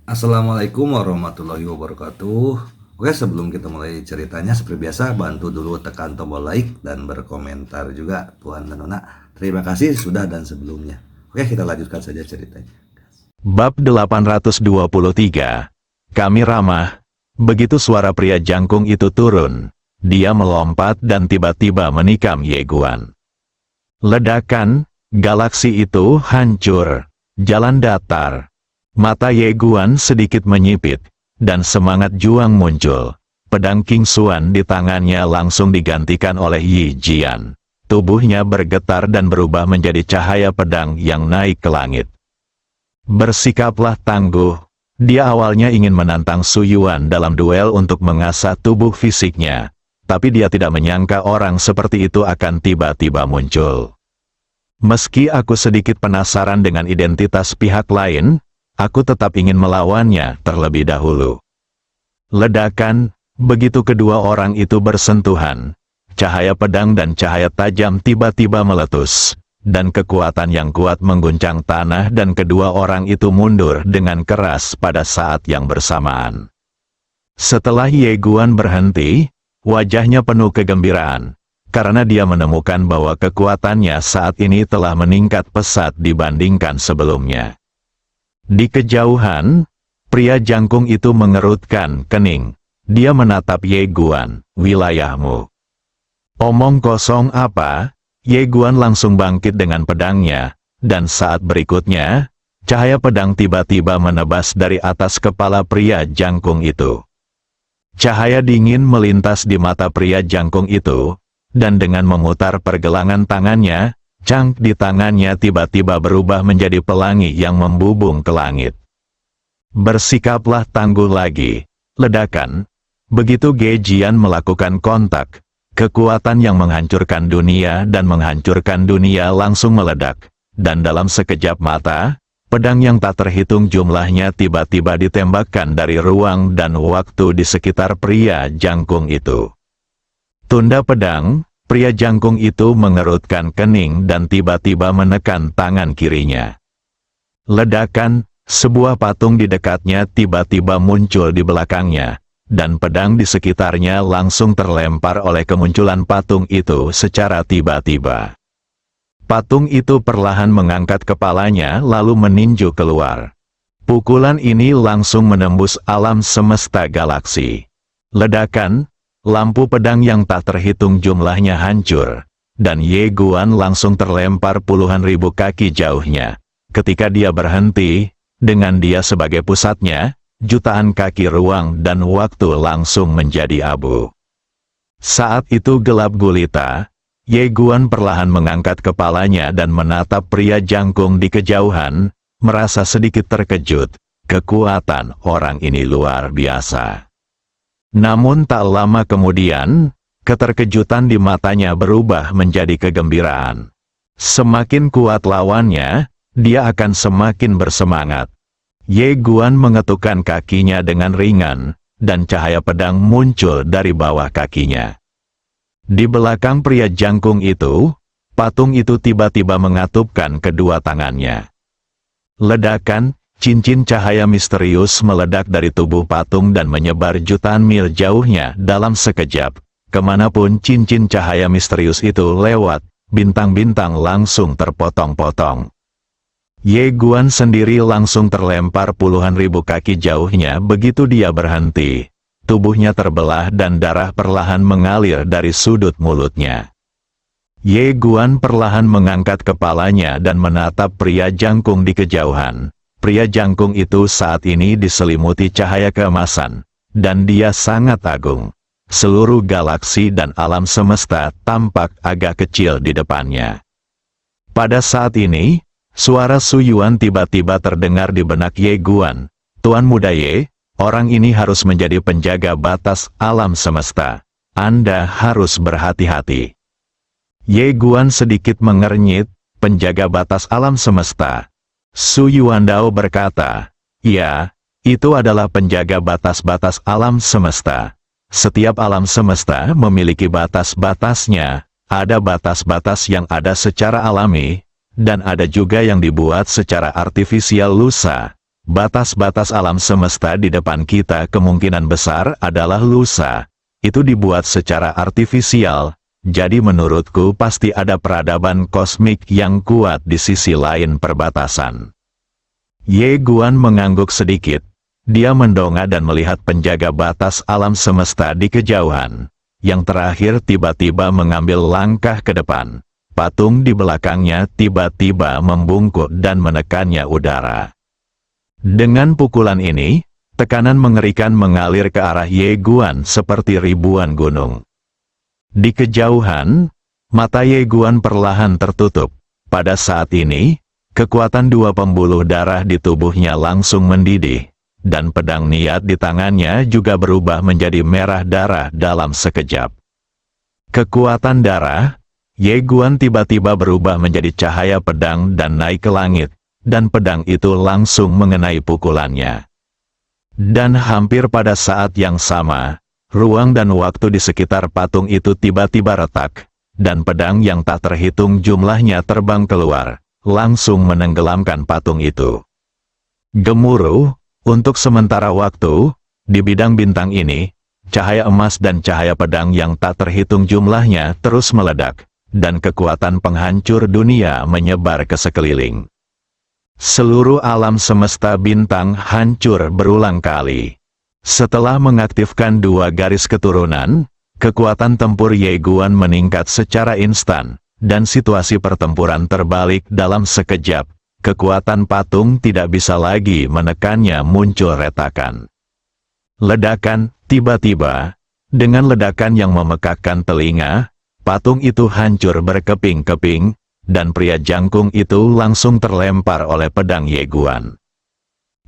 Assalamualaikum warahmatullahi wabarakatuh. Oke, sebelum kita mulai ceritanya, seperti biasa, bantu dulu tekan tombol like dan berkomentar juga, Tuan dan Nona. Terima kasih sudah dan sebelumnya. Oke, kita lanjutkan saja ceritanya. Bab 823. Kami ramah. Begitu suara pria jangkung itu turun, dia melompat dan tiba-tiba menikam Ye Guan. Ledakan, galaksi itu hancur. Jalan datar. Mata Ye Guan sedikit menyipit, dan semangat juang muncul. Pedang King Xuan di tangannya langsung digantikan oleh Yi Jian. Tubuhnya bergetar dan berubah menjadi cahaya pedang yang naik ke langit. Bersikaplah tangguh. Dia awalnya ingin menantang Su Yuan dalam duel untuk mengasah tubuh fisiknya, tapi dia tidak menyangka orang seperti itu akan tiba-tiba muncul. Meski aku sedikit penasaran dengan identitas pihak lain, aku tetap ingin melawannya terlebih dahulu. Ledakan, begitu kedua orang itu bersentuhan, cahaya pedang dan cahaya tajam tiba-tiba meletus. Dan kekuatan yang kuat mengguncang tanah dan kedua orang itu mundur dengan keras pada saat yang bersamaan. Setelah Ye Guan berhenti, wajahnya penuh kegembiraan, karena dia menemukan bahwa kekuatannya saat ini telah meningkat pesat dibandingkan sebelumnya. Di kejauhan, pria jangkung itu mengerutkan kening. Dia menatap Ye Guan, "Wilayahmu." "Omong kosong apa?" Ye Guan langsung bangkit dengan pedangnya, dan saat berikutnya, cahaya pedang tiba-tiba menebas dari atas kepala pria jangkung itu. Cahaya dingin melintas di mata pria jangkung itu, dan dengan memutar pergelangan tangannya, cang di tangannya tiba-tiba berubah menjadi pelangi yang membubung ke langit. Bersikaplah tangguh lagi. Ledakan. Begitu Ge Jian melakukan kontak, kekuatan yang menghancurkan dunia dan menghancurkan dunia langsung meledak, dan dalam sekejap mata, pedang yang tak terhitung jumlahnya tiba-tiba ditembakkan dari ruang dan waktu di sekitar pria jangkung itu. Tunda pedang, pria jangkung itu mengerutkan kening dan tiba-tiba menekan tangan kirinya. Ledakan, sebuah patung di dekatnya tiba-tiba muncul di belakangnya, dan pedang di sekitarnya langsung terlempar oleh kemunculan patung itu secara tiba-tiba. Patung itu perlahan mengangkat kepalanya lalu meninju keluar. Pukulan ini langsung menembus alam semesta galaksi. Ledakan, lampu pedang yang tak terhitung jumlahnya hancur, dan Ye Guan langsung terlempar puluhan ribu kaki jauhnya. Ketika dia berhenti, dengan dia sebagai pusatnya, jutaan kaki ruang dan waktu langsung menjadi abu. Saat itu gelap gulita, Ye Guan perlahan mengangkat kepalanya dan menatap pria jangkung di kejauhan, merasa sedikit terkejut. Kekuatan orang ini luar biasa. Namun tak lama kemudian, keterkejutan di matanya berubah menjadi kegembiraan. Semakin kuat lawannya, dia akan semakin bersemangat. Ye Guan mengetukkan kakinya dengan ringan, dan cahaya pedang muncul dari bawah kakinya. Di belakang pria jangkung itu, patung itu tiba-tiba mengatupkan kedua tangannya. Ledakan, cincin cahaya misterius meledak dari tubuh patung dan menyebar jutaan mil jauhnya dalam sekejap. Kemanapun cincin cahaya misterius itu lewat, bintang-bintang langsung terpotong-potong. Ye Guan sendiri langsung terlempar puluhan ribu kaki jauhnya begitu dia berhenti. Tubuhnya terbelah dan darah perlahan mengalir dari sudut mulutnya. Ye Guan perlahan mengangkat kepalanya dan menatap pria jangkung di kejauhan. Pria jangkung itu saat ini diselimuti cahaya keemasan, dan dia sangat agung. Seluruh galaksi dan alam semesta tampak agak kecil di depannya. Pada saat ini, suara Su Yuan tiba-tiba terdengar di benak Ye Guan. "Tuan muda Ye, orang ini harus menjadi penjaga batas alam semesta. Anda harus berhati-hati." Ye Guan sedikit mengernyit, "Penjaga batas alam semesta." Su Yuandao berkata, "Ya, itu adalah penjaga batas-batas alam semesta. Setiap alam semesta memiliki batas-batasnya, ada batas-batas yang ada secara alami, dan ada juga yang dibuat secara artifisial lusa. batas-batas alam semesta di depan kita kemungkinan besar adalah lusa. Itu dibuat secara artifisial, jadi menurutku pasti ada peradaban kosmik yang kuat di sisi lain perbatasan. Ye Guan mengangguk sedikit. Dia mendongak dan melihat penjaga batas alam semesta di kejauhan. Yang terakhir tiba-tiba mengambil langkah ke depan. Patung di belakangnya tiba-tiba membungkuk dan menekannya udara. Dengan pukulan ini, tekanan mengerikan mengalir ke arah Ye Guan seperti ribuan gunung. Di kejauhan, mata Ye Guan perlahan tertutup. Pada saat ini, kekuatan dua pembuluh darah di tubuhnya langsung mendidih, dan pedang niat di tangannya juga berubah menjadi merah darah dalam sekejap. Kekuatan darah, Ye Guan tiba-tiba berubah menjadi cahaya pedang dan naik ke langit, dan pedang itu langsung mengenai pukulannya. Dan hampir pada saat yang sama, ruang dan waktu di sekitar patung itu tiba-tiba retak, dan pedang yang tak terhitung jumlahnya terbang keluar, langsung menenggelamkan patung itu. Gemuruh, untuk sementara waktu, di bidang bintang ini, cahaya emas dan cahaya pedang yang tak terhitung jumlahnya terus meledak, dan kekuatan penghancur dunia menyebar ke sekeliling. Seluruh alam semesta bintang hancur berulang kali. Setelah mengaktifkan dua garis keturunan, kekuatan tempur Ye Guan meningkat secara instan, dan situasi pertempuran terbalik dalam sekejap. Kekuatan patung tidak bisa lagi menekannya, muncul retakan. Ledakan, tiba-tiba, dengan ledakan yang memekakkan telinga, patung itu hancur berkeping-keping, dan pria jangkung itu langsung terlempar oleh pedang Ye Guan.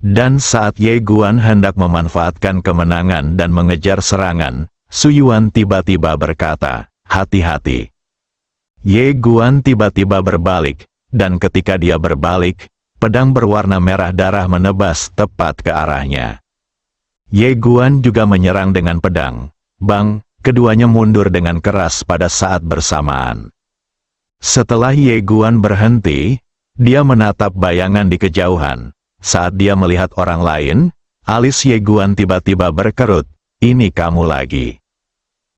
Dan saat Ye Guan hendak memanfaatkan kemenangan dan mengejar serangan, Su Yuan tiba-tiba berkata, "Hati-hati." Ye Guan tiba-tiba berbalik, dan ketika dia berbalik, pedang berwarna merah darah menebas tepat ke arahnya. Ye Guan juga menyerang dengan pedang. Bang, keduanya mundur dengan keras pada saat bersamaan. Setelah Ye Guan berhenti, dia menatap bayangan di kejauhan. Saat dia melihat orang lain, alis Ye Guan tiba-tiba berkerut. "Ini kamu lagi."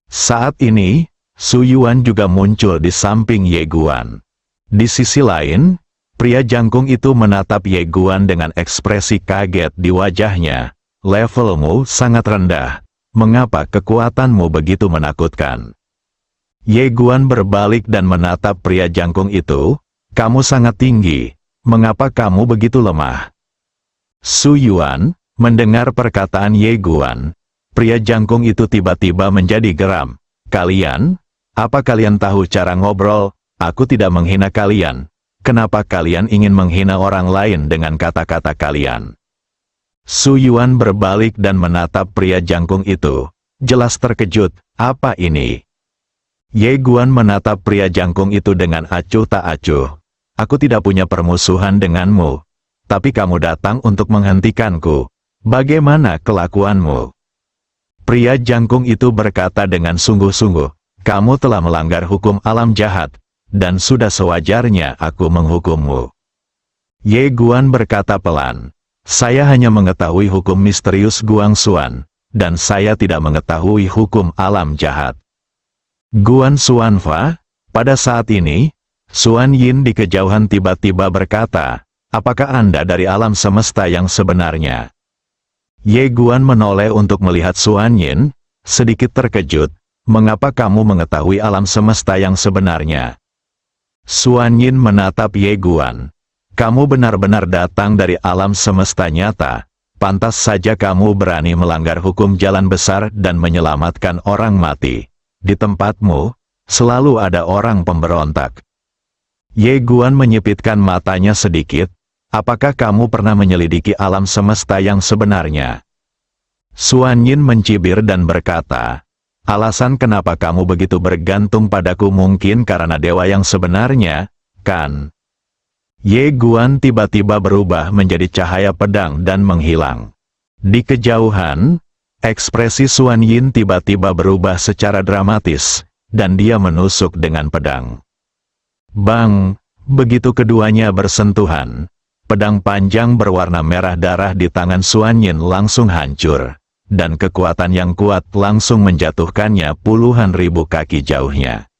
Saat ini, Su Yuan juga muncul di samping Ye Guan. Di sisi lain, pria jangkung itu menatap Ye Guan dengan ekspresi kaget di wajahnya. "Levelmu sangat rendah. Mengapa kekuatanmu begitu menakutkan?" Ye Guan berbalik dan menatap pria jangkung itu. "Kamu sangat tinggi. Mengapa kamu begitu lemah?" Su Yuan mendengar perkataan Ye Guan. Pria jangkung itu tiba-tiba menjadi geram. "Kalian? Apa kalian tahu cara ngobrol? Aku tidak menghina kalian. Kenapa kalian ingin menghina orang lain dengan kata-kata kalian?" Su Yuan berbalik dan menatap pria jangkung itu. Jelas terkejut. "Apa ini?" Ye Guan menatap pria jangkung itu dengan acuh tak acuh. "Aku tidak punya permusuhan denganmu. Tapi kamu datang untuk menghentikanku. Bagaimana kelakuanmu?" Pria jangkung itu berkata dengan sungguh-sungguh, "Kamu telah melanggar hukum alam jahat, dan sudah sewajarnya aku menghukummu." Ye Guan berkata pelan, "Saya hanya mengetahui hukum misterius Guangxuan, dan saya tidak mengetahui hukum alam jahat." "Guan Xuanfa?" Pada saat ini, Xuan Yin di kejauhan tiba-tiba berkata, "Apakah Anda dari alam semesta yang sebenarnya?" Ye Guan menoleh untuk melihat Xuan Yin, sedikit terkejut. "Mengapa kamu mengetahui alam semesta yang sebenarnya?" Xuan Yin menatap Ye Guan. "Kamu benar-benar datang dari alam semesta nyata. Pantas saja kamu berani melanggar hukum jalan besar dan menyelamatkan orang mati. Di tempatmu, selalu ada orang pemberontak." Ye Guan menyipitkan matanya sedikit. "Apakah kamu pernah menyelidiki alam semesta yang sebenarnya?" Xuan Yin mencibir dan berkata, "Alasan kenapa kamu begitu bergantung padaku mungkin karena dewa yang sebenarnya, kan?" Ye Guan tiba-tiba berubah menjadi cahaya pedang dan menghilang. Di kejauhan, ekspresi Xuan Yin tiba-tiba berubah secara dramatis, dan dia menusuk dengan pedang. Bang! Begitu keduanya bersentuhan, Pedang panjang berwarna merah darah di tangan Xuan Yin langsung hancur, dan kekuatan yang kuat langsung menjatuhkannya puluhan ribu kaki jauhnya.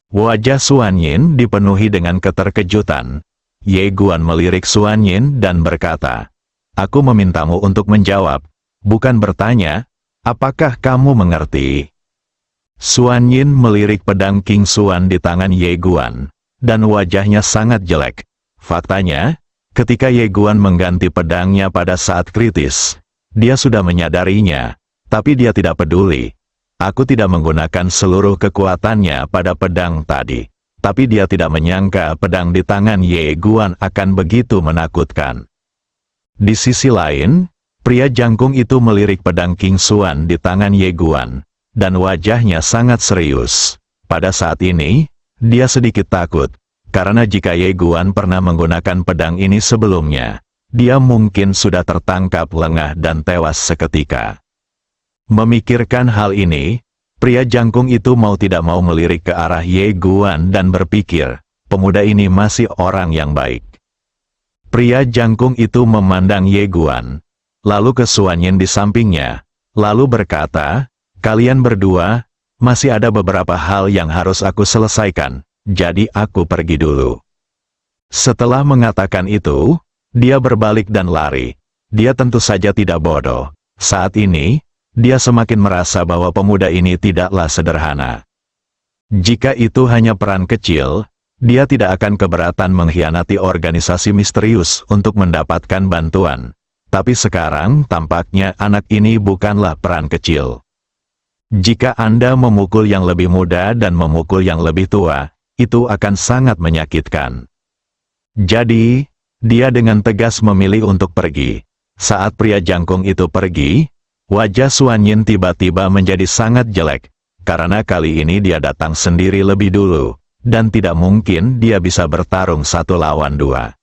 Wajah Xuan Yin dipenuhi dengan keterkejutan. Ye Guan melirik Xuan Yin dan berkata, "Aku memintamu untuk menjawab, bukan bertanya. Apakah kamu mengerti?" Xuan Yin melirik pedang King Xuan di tangan Ye Guan, dan wajahnya sangat jelek. Faktanya, ketika Ye Guan mengganti pedangnya pada saat kritis, dia sudah menyadarinya, tapi dia tidak peduli. Aku tidak menggunakan seluruh kekuatannya pada pedang tadi, tapi dia tidak menyangka pedang di tangan Ye Guan akan begitu menakutkan. Di sisi lain, pria jangkung itu melirik pedang King Xuan di tangan Ye Guan, dan wajahnya sangat serius. Pada saat ini, dia sedikit takut, karena jika Ye Guan pernah menggunakan pedang ini sebelumnya, dia mungkin sudah tertangkap lengah dan tewas seketika. Memikirkan hal ini, pria jangkung itu mau tidak mau melirik ke arah Ye Guan dan berpikir, pemuda ini masih orang yang baik. Pria jangkung itu memandang Ye Guan, lalu ke Xuan Yin di sampingnya, lalu berkata, "Kalian berdua, masih ada beberapa hal yang harus aku selesaikan, jadi aku pergi dulu." Setelah mengatakan itu, dia berbalik dan lari. Dia tentu saja tidak bodoh. Saat ini, dia semakin merasa bahwa pemuda ini tidaklah sederhana. Jika itu hanya peran kecil, dia tidak akan keberatan mengkhianati organisasi misterius untuk mendapatkan bantuan. Tapi sekarang tampaknya anak ini bukanlah peran kecil. Jika Anda memukul yang lebih muda dan memukul yang lebih tua, itu akan sangat menyakitkan. Jadi, dia dengan tegas memilih untuk pergi. Saat pria jangkung itu pergi, wajah Xuan Yin tiba-tiba menjadi sangat jelek, karena kali ini dia datang sendiri lebih dulu, dan tidak mungkin dia bisa bertarung 1 lawan 2.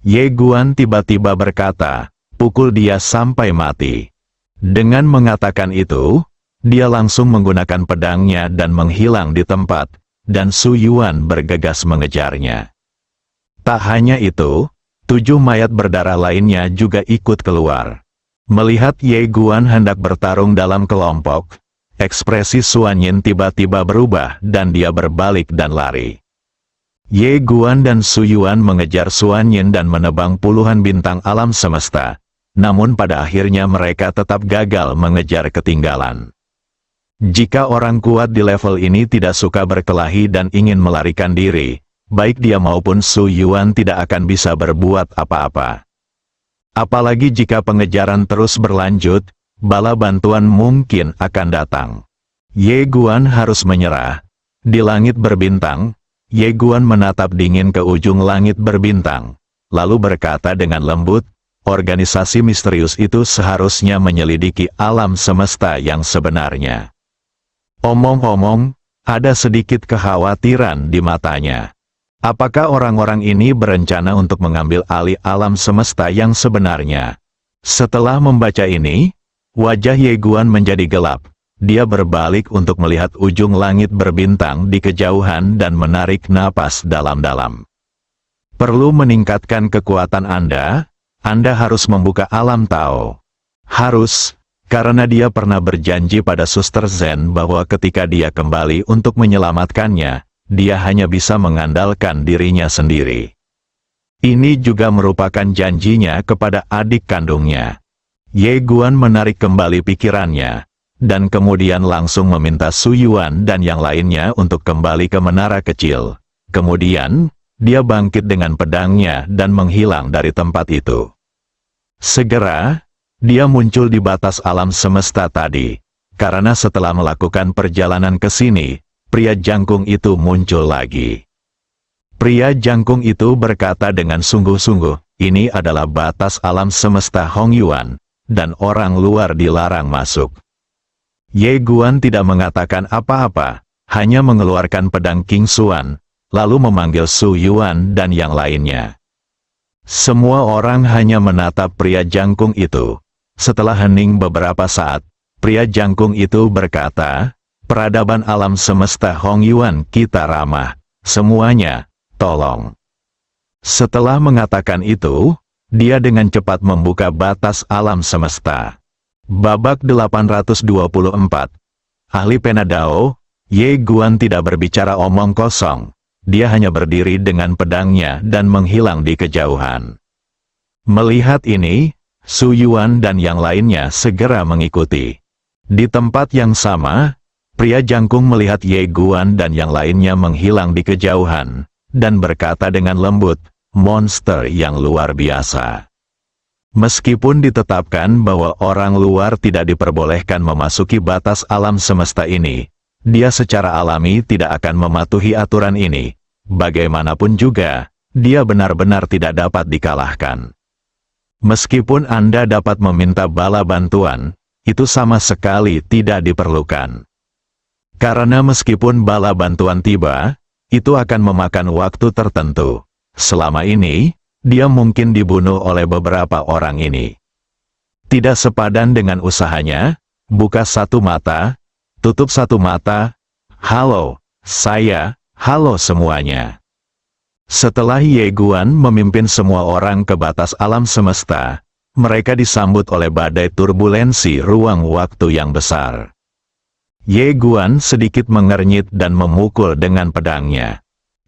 Ye Guan tiba-tiba berkata, "Pukul dia sampai mati." Dengan mengatakan itu, dia langsung menggunakan pedangnya dan menghilang di tempat, dan Su Yuan bergegas mengejarnya. Tak hanya itu, 7 mayat berdarah lainnya juga ikut keluar. Melihat Ye Guan hendak bertarung dalam kelompok, ekspresi Xuan Yin tiba-tiba berubah dan dia berbalik dan lari. Ye Guan dan Su Yuan mengejar Xuan Yin dan menebang puluhan bintang alam semesta, namun pada akhirnya mereka tetap gagal mengejar ketinggalan. Jika orang kuat di level ini tidak suka berkelahi dan ingin melarikan diri, baik dia maupun Su Yuan tidak akan bisa berbuat apa-apa. Apalagi jika pengejaran terus berlanjut, bala bantuan mungkin akan datang. Ye Guan harus menyerah. Di langit berbintang, Ye Guan menatap dingin ke ujung langit berbintang, lalu berkata dengan lembut, organisasi misterius itu seharusnya menyelidiki alam semesta yang sebenarnya. Omong-omong, ada sedikit kekhawatiran di matanya. Apakah orang-orang ini berencana untuk mengambil alih alam semesta yang sebenarnya? Setelah membaca ini, wajah Ye Guan menjadi gelap. Dia berbalik untuk melihat ujung langit berbintang di kejauhan dan menarik napas dalam-dalam. Perlu meningkatkan kekuatan Anda harus membuka alam Tao. Harus, karena dia pernah berjanji pada Suster Zen bahwa ketika dia kembali untuk menyelamatkannya, dia hanya bisa mengandalkan dirinya sendiri. Ini juga merupakan janjinya kepada adik kandungnya. Ye Guan menarik kembali pikirannya, dan kemudian langsung meminta Su Yuan dan yang lainnya untuk kembali ke menara kecil. Kemudian, dia bangkit dengan pedangnya dan menghilang dari tempat itu. Segera, dia muncul di batas alam semesta tadi, karena setelah melakukan perjalanan ke sini, pria jangkung itu muncul lagi. Pria jangkung itu berkata dengan sungguh-sungguh, ini adalah batas alam semesta Hong Yuan, dan orang luar dilarang masuk. Ye Guan tidak mengatakan apa-apa, hanya mengeluarkan pedang King Xuan, lalu memanggil Su Yuan dan yang lainnya. Semua orang hanya menatap pria jangkung itu. Setelah hening beberapa saat, pria jangkung itu berkata, peradaban alam semesta Hong Yuan kita ramah. Semuanya, tolong. Setelah mengatakan itu, dia dengan cepat membuka batas alam semesta. Babak 824. Ahli Penadao, Ye Guan tidak berbicara omong kosong. Dia hanya berdiri dengan pedangnya dan menghilang di kejauhan. Melihat ini, Su Yuan dan yang lainnya segera mengikuti. Di tempat yang sama, pria jangkung melihat Ye Guan dan yang lainnya menghilang di kejauhan, dan berkata dengan lembut, monster yang luar biasa. Meskipun ditetapkan bahwa orang luar tidak diperbolehkan memasuki batas alam semesta ini, dia secara alami tidak akan mematuhi aturan ini. Bagaimanapun juga, dia benar-benar tidak dapat dikalahkan. Meskipun Anda dapat meminta bala bantuan, itu sama sekali tidak diperlukan. Karena meskipun bala bantuan tiba, itu akan memakan waktu tertentu. Selama ini, dia mungkin dibunuh oleh beberapa orang ini. Tidak sepadan dengan usahanya, buka satu mata, tutup satu mata, halo, halo semuanya. Setelah Ye Guan memimpin semua orang ke batas alam semesta, mereka disambut oleh badai turbulensi ruang waktu yang besar. Ye Guan sedikit mengernyit dan memukul dengan pedangnya.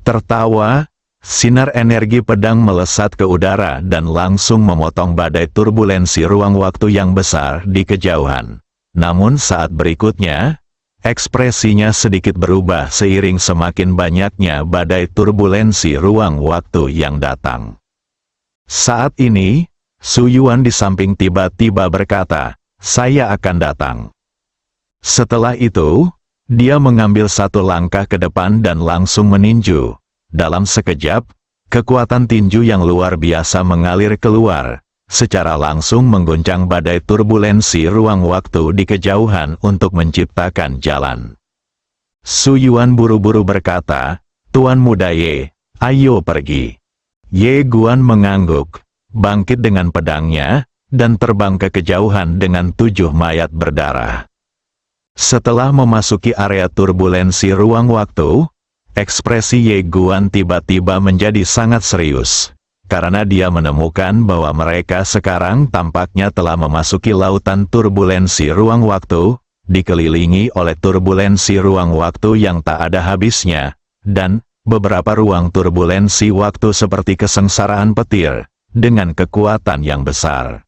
Tertawa, sinar energi pedang melesat ke udara dan langsung memotong badai turbulensi ruang waktu yang besar di kejauhan. Namun saat berikutnya, ekspresinya sedikit berubah seiring semakin banyaknya badai turbulensi ruang waktu yang datang. Saat ini, Su Yuan di samping tiba-tiba berkata, "Saya akan datang." Setelah itu, dia mengambil satu langkah ke depan dan langsung meninju. Dalam sekejap, kekuatan tinju yang luar biasa mengalir keluar, secara langsung mengguncang badai turbulensi ruang waktu di kejauhan untuk menciptakan jalan. Su Yuan buru-buru berkata, "Tuan Muda Ye, ayo pergi." Ye Guan mengangguk, bangkit dengan pedangnya, dan terbang ke kejauhan dengan 7 mayat berdarah. Setelah memasuki area turbulensi ruang waktu, ekspresi Ye Guan tiba-tiba menjadi sangat serius, karena dia menemukan bahwa mereka sekarang tampaknya telah memasuki lautan turbulensi ruang waktu, dikelilingi oleh turbulensi ruang waktu yang tak ada habisnya, dan beberapa ruang turbulensi waktu seperti kesengsaraan petir, dengan kekuatan yang besar.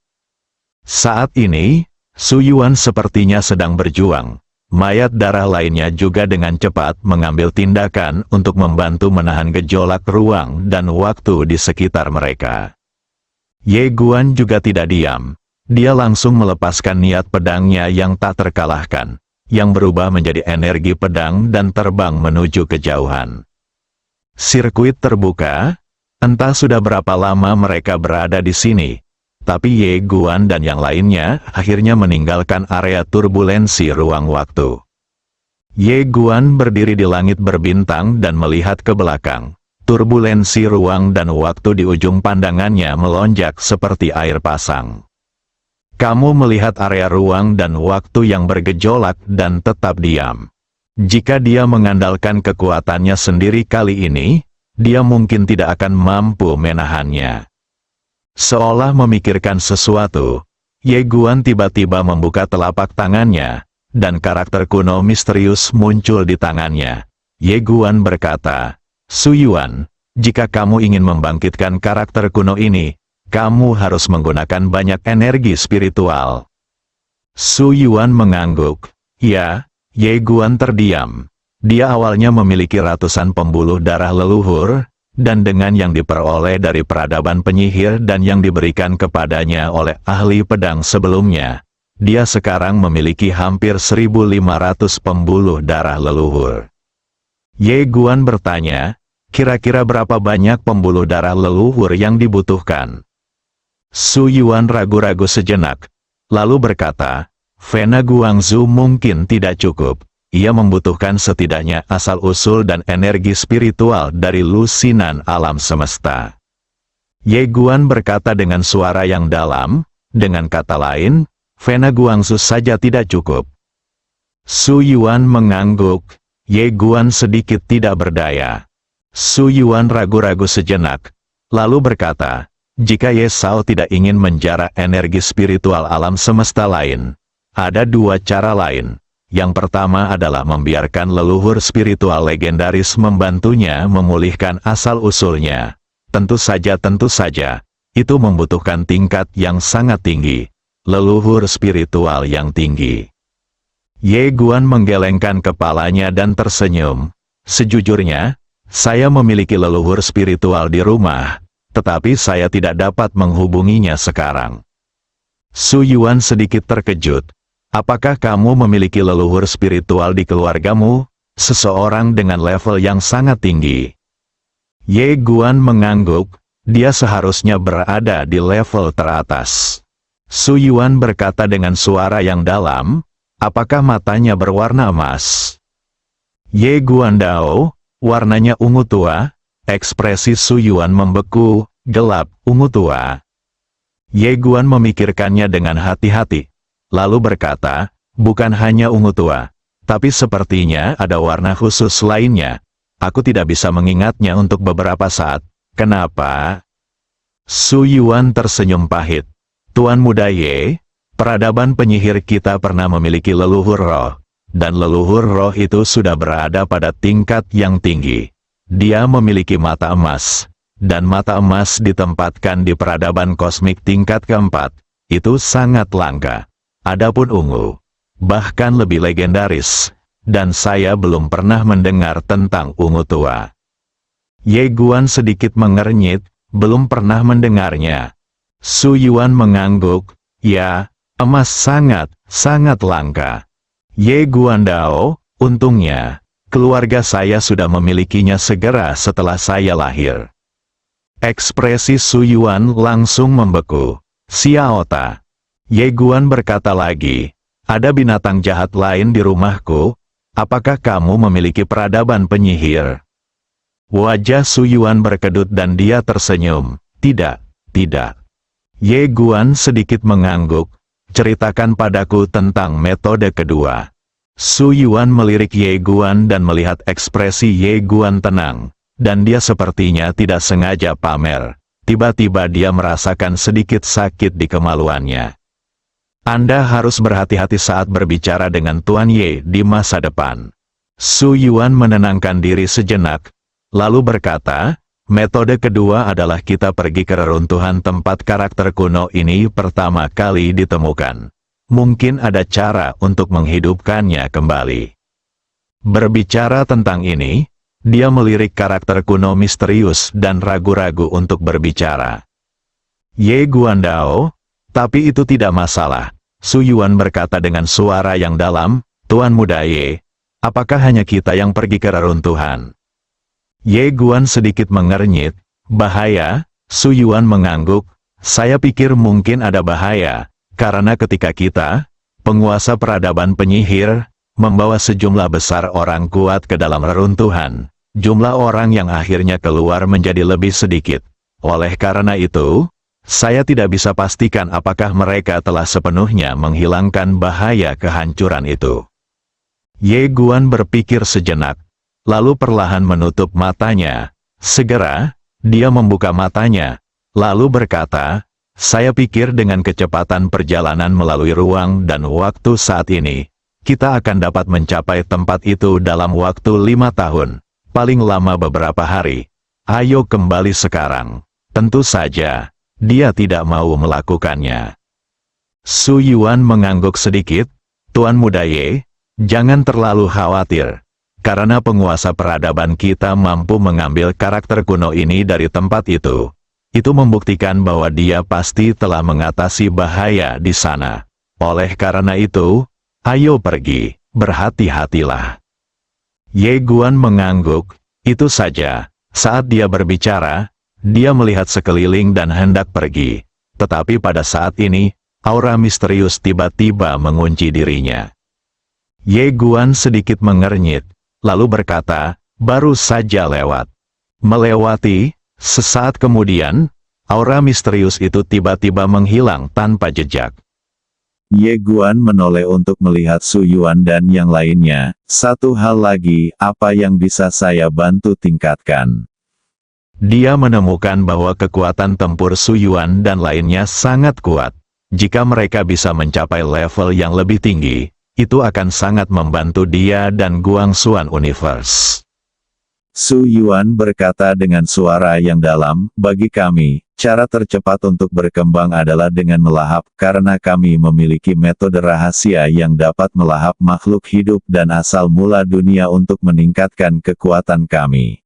Saat ini, Su Yuan sepertinya sedang berjuang. Mayat darah lainnya juga dengan cepat mengambil tindakan untuk membantu menahan gejolak ruang dan waktu di sekitar mereka. Ye Guan juga tidak diam. Dia langsung melepaskan niat pedangnya yang tak terkalahkan, yang berubah menjadi energi pedang dan terbang menuju kejauhan. Sirkuit terbuka. Entah sudah berapa lama mereka berada di sini, tapi Ye Guan dan yang lainnya akhirnya meninggalkan area turbulensi ruang waktu. Ye Guan berdiri di langit berbintang dan melihat ke belakang. Turbulensi ruang dan waktu di ujung pandangannya melonjak seperti air pasang. Kamu melihat area ruang dan waktu yang bergejolak dan tetap diam. Jika dia mengandalkan kekuatannya sendiri kali ini, dia mungkin tidak akan mampu menahannya. Seolah memikirkan sesuatu, Ye Guan tiba-tiba membuka telapak tangannya, dan karakter kuno misterius muncul di tangannya. Ye Guan berkata, "Su Yuan, jika kamu ingin membangkitkan karakter kuno ini, kamu harus menggunakan banyak energi spiritual." Su Yuan mengangguk. Ya, Ye Guan terdiam. Dia awalnya memiliki ratusan pembuluh darah leluhur, dan dengan yang diperoleh dari peradaban penyihir dan yang diberikan kepadanya oleh ahli pedang sebelumnya, dia sekarang memiliki hampir 1.500 pembuluh darah leluhur. Ye Guan bertanya, kira-kira berapa banyak pembuluh darah leluhur yang dibutuhkan? Su Yuan ragu-ragu sejenak, lalu berkata, "Vena Guangzhou mungkin tidak cukup. Ia membutuhkan setidaknya asal-usul dan energi spiritual dari lusinan alam semesta." Ye Guan berkata dengan suara yang dalam, dengan kata lain, Vena Guangzhou saja tidak cukup. Su Yuan mengangguk. Ye Guan sedikit tidak berdaya. Su Yuan ragu-ragu sejenak, lalu berkata, jika Ye Sao tidak ingin menjarah energi spiritual alam semesta lain, ada dua cara lain. Yang pertama adalah membiarkan leluhur spiritual legendaris membantunya memulihkan asal-usulnya. Tentu saja, itu membutuhkan tingkat yang sangat tinggi, leluhur spiritual yang tinggi. Ye Guan menggelengkan kepalanya dan tersenyum. Sejujurnya, saya memiliki leluhur spiritual di rumah, tetapi saya tidak dapat menghubunginya sekarang. Su Yuan sedikit terkejut. Apakah kamu memiliki leluhur spiritual di keluargamu? Seseorang dengan level yang sangat tinggi. Ye Guan mengangguk, dia seharusnya berada di level teratas. Su Yuan berkata dengan suara yang dalam, apakah matanya berwarna emas? Ye Guan Dao, warnanya ungu tua. Ekspresi Su Yuan membeku, gelap, ungu tua. Ye Guan memikirkannya dengan hati-hati. Lalu berkata, bukan hanya ungu tua, tapi sepertinya ada warna khusus lainnya. Aku tidak bisa mengingatnya untuk beberapa saat. Kenapa? Su Yuan tersenyum pahit. Tuan Muda Ye, peradaban penyihir kita pernah memiliki leluhur roh, dan leluhur roh itu sudah berada pada tingkat yang tinggi. Dia memiliki mata emas, dan mata emas ditempatkan di peradaban kosmik tingkat keempat. Itu sangat langka. Adapun ungu, bahkan lebih legendaris, dan saya belum pernah mendengar tentang ungu tua. Ye Guan sedikit mengernyit, belum pernah mendengarnya. Su Yuan mengangguk, ya, emas sangat langka. Ye Guan Dao, untungnya, keluarga saya sudah memilikinya segera setelah saya lahir. Ekspresi Su Yuan langsung membeku. Xiao Ta. Ye Guan berkata lagi, ada binatang jahat lain di rumahku, apakah kamu memiliki peradaban penyihir? Wajah Su Yuan berkedut dan dia tersenyum, tidak. Ye Guan sedikit mengangguk, ceritakan padaku tentang metode kedua. Su Yuan melirik Ye Guan dan melihat ekspresi Ye Guan tenang, dan dia sepertinya tidak sengaja pamer. Tiba-tiba dia merasakan sedikit sakit di kemaluannya. Anda harus berhati-hati saat berbicara dengan Tuan Ye di masa depan. Su Yuan menenangkan diri sejenak, lalu berkata, metode kedua adalah kita pergi ke reruntuhan tempat karakter kuno ini pertama kali ditemukan. Mungkin ada cara untuk menghidupkannya kembali. Berbicara tentang ini, dia melirik karakter kuno misterius dan ragu-ragu untuk berbicara. Ye Guan Dao, tapi itu tidak masalah. Su Yuan berkata dengan suara yang dalam, Tuan Muda Ye, apakah hanya kita yang pergi ke reruntuhan? Ye Guan sedikit mengernyit, bahaya. Su Yuan mengangguk, saya pikir mungkin ada bahaya, karena ketika kita, penguasa peradaban penyihir, membawa sejumlah besar orang kuat ke dalam reruntuhan, jumlah orang yang akhirnya keluar menjadi lebih sedikit. Oleh karena itu, saya tidak bisa pastikan apakah mereka telah sepenuhnya menghilangkan bahaya kehancuran itu. Ye Guan berpikir sejenak, lalu perlahan menutup matanya. Segera, dia membuka matanya, lalu berkata, saya pikir dengan kecepatan perjalanan melalui ruang dan waktu saat ini, kita akan dapat mencapai tempat itu dalam waktu 5 tahun, paling lama beberapa hari. Ayo kembali sekarang. Tentu saja, dia tidak mau melakukannya. Su Yuan mengangguk sedikit, Tuan Muda Ye, jangan terlalu khawatir, karena penguasa peradaban kita mampu mengambil karakter kuno ini dari tempat itu. Itu membuktikan bahwa dia pasti telah mengatasi bahaya di sana. Oleh karena itu, ayo pergi, berhati-hatilah. Ye Guan mengangguk, itu saja. Saat dia berbicara, dia melihat sekeliling dan hendak pergi. Tetapi pada saat ini, aura misterius tiba-tiba mengunci dirinya. Ye Guan sedikit mengernyit, lalu berkata, baru saja lewat. Melewati, sesaat kemudian, aura misterius itu tiba-tiba menghilang tanpa jejak. Ye Guan menoleh untuk melihat Su Yuan dan yang lainnya. Satu hal lagi, apa yang bisa saya bantu tingkatkan? Dia menemukan bahwa kekuatan tempur Su Yuan dan lainnya sangat kuat. Jika mereka bisa mencapai level yang lebih tinggi, itu akan sangat membantu dia dan Guangxuan Universe. Su Yuan berkata dengan suara yang dalam, bagi kami, cara tercepat untuk berkembang adalah dengan melahap, karena kami memiliki metode rahasia yang dapat melahap makhluk hidup dan asal mula dunia untuk meningkatkan kekuatan kami.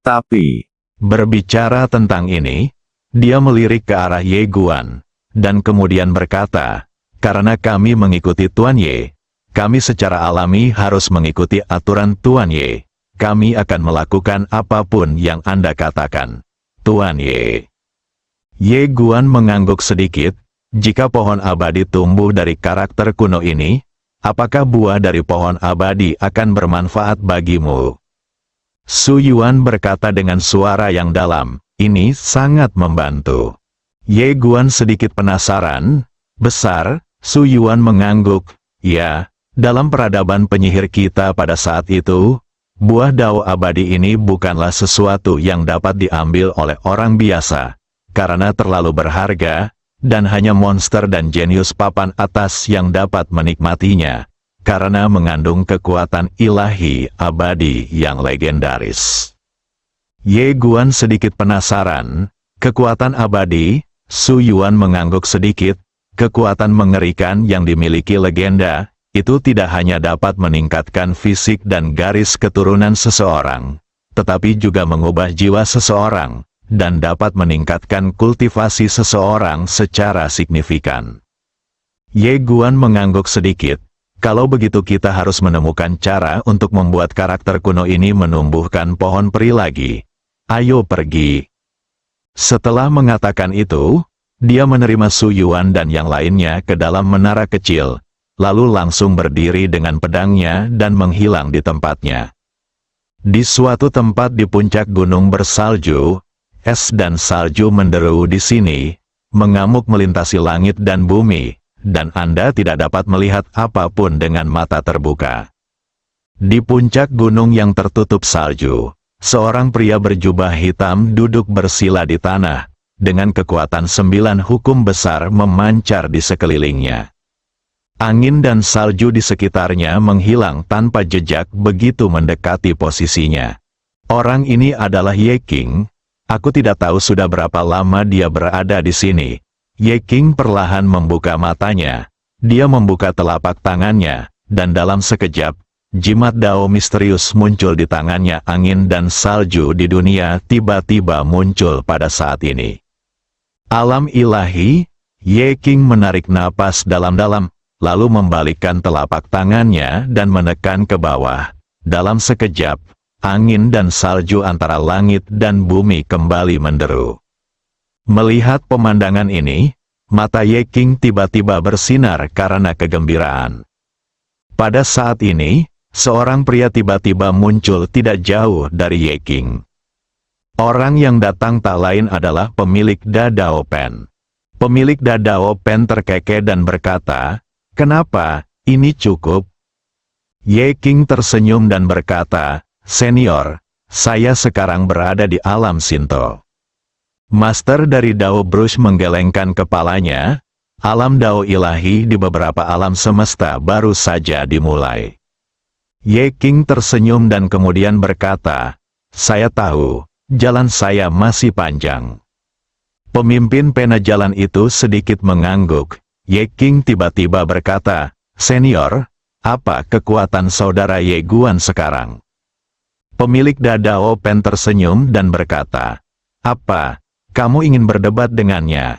Tapi, Berbicara tentang ini, dia melirik ke arah Ye Guan, dan kemudian berkata, karena kami mengikuti Tuan Ye, kami secara alami harus mengikuti aturan Tuan Ye. Kami akan melakukan apapun yang Anda katakan, Tuan Ye. Ye Guan mengangguk sedikit, jika pohon abadi tumbuh dari karakter kuno ini, apakah buah dari pohon abadi akan bermanfaat bagimu? Su Yuan berkata dengan suara yang dalam, ini sangat membantu. Ye Guan sedikit penasaran, besar, Su Yuan mengangguk, ya, dalam peradaban penyihir kita pada saat itu, buah dao abadi ini bukanlah sesuatu yang dapat diambil oleh orang biasa, karena terlalu berharga, dan hanya monster dan jenius papan atas yang dapat menikmatinya. Karena mengandung kekuatan ilahi abadi yang legendaris. Ye Guan sedikit penasaran, kekuatan abadi, Su Yuan mengangguk sedikit, kekuatan mengerikan yang dimiliki legenda, itu tidak hanya dapat meningkatkan fisik dan garis keturunan seseorang, tetapi juga mengubah jiwa seseorang, dan dapat meningkatkan kultivasi seseorang secara signifikan. Ye Guan mengangguk sedikit. Kalau begitu kita harus menemukan cara untuk membuat karakter kuno ini menumbuhkan pohon peri lagi. Ayo pergi. Setelah mengatakan itu, dia menerima Su Yuan dan yang lainnya ke dalam menara kecil, lalu langsung berdiri dengan pedangnya dan menghilang di tempatnya. Di suatu tempat di puncak gunung bersalju, es dan salju menderu di sini, mengamuk melintasi langit dan bumi, dan Anda tidak dapat melihat apapun dengan mata terbuka. Di puncak gunung yang tertutup salju, seorang pria berjubah hitam duduk bersila di tanah, dengan kekuatan 9 hukum besar memancar di sekelilingnya. Angin dan salju di sekitarnya menghilang tanpa jejak begitu mendekati posisinya. Orang ini adalah Ye Qing. Aku tidak tahu sudah berapa lama dia berada di sini. Ye Qing perlahan membuka matanya, dia membuka telapak tangannya, dan dalam sekejap, jimat dao misterius muncul di tangannya. Angin dan salju di dunia tiba-tiba muncul pada saat ini. Alam ilahi, Ye Qing menarik napas dalam-dalam, lalu membalikkan telapak tangannya dan menekan ke bawah. Dalam sekejap, angin dan salju antara langit dan bumi kembali menderu. Melihat pemandangan ini, mata Ye Qing tiba-tiba bersinar karena kegembiraan. Pada saat ini, seorang pria tiba-tiba muncul tidak jauh dari Ye Qing. Orang yang datang tak lain adalah pemilik Dadao Pen. Pemilik Dadao Pen terkekeh dan berkata, "Kenapa, ini cukup?" Ye Qing tersenyum dan berkata, "Senior, saya sekarang berada di alam Shinto." Master dari Dao Brush menggelengkan kepalanya, alam Dao ilahi di beberapa alam semesta baru saja dimulai. Ye Qing tersenyum dan kemudian berkata, "Saya tahu, jalan saya masih panjang." Pemimpin pena jalan itu sedikit mengangguk. Ye Qing tiba-tiba berkata, "Senior, apa kekuatan saudara Ye Guan sekarang?" Pemilik Dadao Pen tersenyum dan berkata, "Apa? Kamu ingin berdebat dengannya?"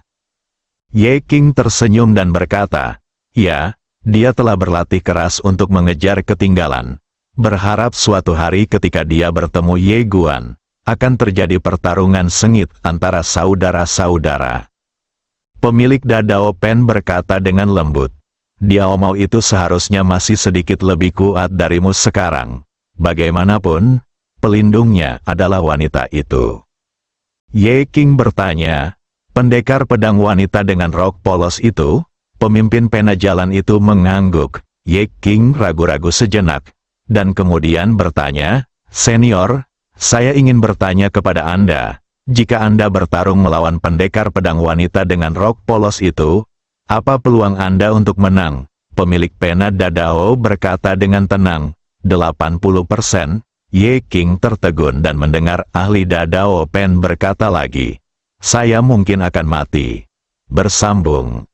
Ye Qing tersenyum dan berkata, "Ya, dia telah berlatih keras untuk mengejar ketinggalan. Berharap suatu hari ketika dia bertemu Ye Guan, akan terjadi pertarungan sengit antara saudara-saudara." Pemilik Dadao Pen berkata dengan lembut, "Dia Omau itu seharusnya masih sedikit lebih kuat darimu sekarang. Bagaimanapun, pelindungnya adalah wanita itu." Ye Qing bertanya, "Pendekar pedang wanita dengan rok polos itu?" Pemimpin pena jalan itu mengangguk. Ye Qing ragu-ragu sejenak, dan kemudian bertanya, "Senior, Saya ingin bertanya kepada Anda, jika Anda bertarung melawan pendekar pedang wanita dengan rok polos itu, apa peluang Anda untuk menang? Pemilik pena Dadao berkata dengan tenang, 80%. Ye King tertegun dan mendengar ahli Dadao Pen berkata lagi, saya mungkin akan mati. Bersambung.